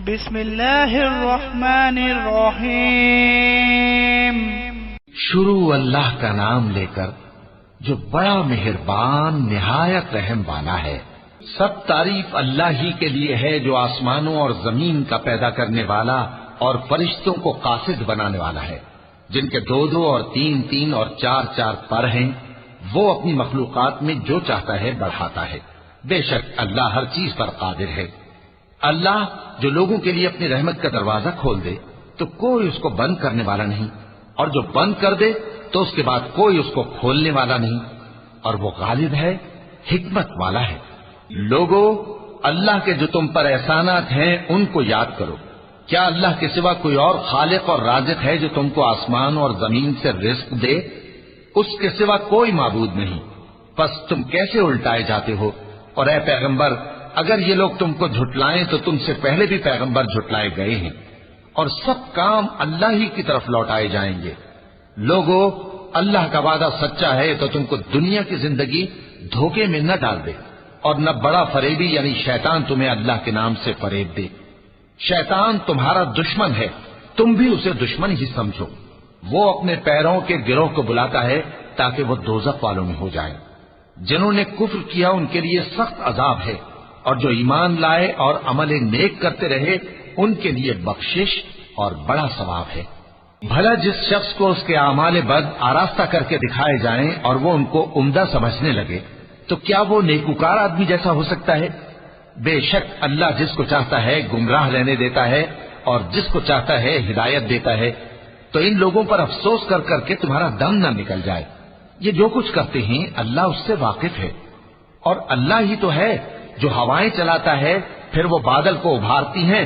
بسم اللہ الرحمن الرحیم۔ شروع اللہ کا نام لے کر جو بڑا مہربان نہایت رحم والا ہے۔ سب تعریف اللہ ہی کے لیے ہے جو آسمانوں اور زمین کا پیدا کرنے والا اور فرشتوں کو قاصد بنانے والا ہے، جن کے 2 اور 3 اور 4 پر ہیں۔ وہ اپنی مخلوقات میں جو چاہتا ہے بڑھاتا ہے۔ بے شک اللہ ہر چیز پر قادر ہے۔ اللہ جو لوگوں کے لیے اپنی رحمت کا دروازہ کھول دے تو کوئی اس کو بند کرنے والا نہیں، اور جو بند کر دے تو اس کے بعد کوئی اس کو کھولنے والا نہیں، اور وہ غالب ہے، حکمت والا ہے۔ لوگو، اللہ کے جو تم پر احسانات ہیں ان کو یاد کرو۔ کیا اللہ کے سوا کوئی اور خالق اور رازق ہے جو تم کو آسمان اور زمین سے رزق دے؟ اس کے سوا کوئی معبود نہیں۔ پس تم کیسے الٹائے جاتے ہو؟ اور اے پیغمبر، اگر یہ لوگ تم کو جھٹلائیں تو تم سے پہلے بھی پیغمبر جھٹلائے گئے ہیں، اور سب کام اللہ ہی کی طرف لوٹائے جائیں گے۔ لوگو، اللہ کا وعدہ سچا ہے تو تم کو دنیا کی زندگی دھوکے میں نہ ڈال دے، اور نہ بڑا فریبی یعنی شیطان تمہیں اللہ کے نام سے فریب دے۔ شیطان تمہارا دشمن ہے، تم بھی اسے دشمن ہی سمجھو۔ وہ اپنے پیروں کے گروہ کو بلاتا ہے تاکہ وہ دوزخ والوں میں ہو جائے۔ جنہوں نے کفر کیا ان کے لیے سخت عذاب ہے، اور جو ایمان لائے اور عمل نیک کرتے رہے ان کے لیے بخشش اور بڑا ثواب ہے۔ بھلا جس شخص کو اس کے اعمال بد آراستہ کر کے دکھائے جائیں اور وہ ان کو عمدہ سمجھنے لگے تو کیا وہ نیکوکار آدمی جیسا ہو سکتا ہے؟ بے شک اللہ جس کو چاہتا ہے گمراہ رہنے دیتا ہے اور جس کو چاہتا ہے ہدایت دیتا ہے۔ تو ان لوگوں پر افسوس کر کر کے تمہارا دم نہ نکل جائے۔ یہ جو کچھ کرتے ہیں اللہ اس سے واقف ہے، اور اللہ ہی تو ہے جو ہوائیں چلاتا ہے، پھر وہ بادل کو ابھارتی ہیں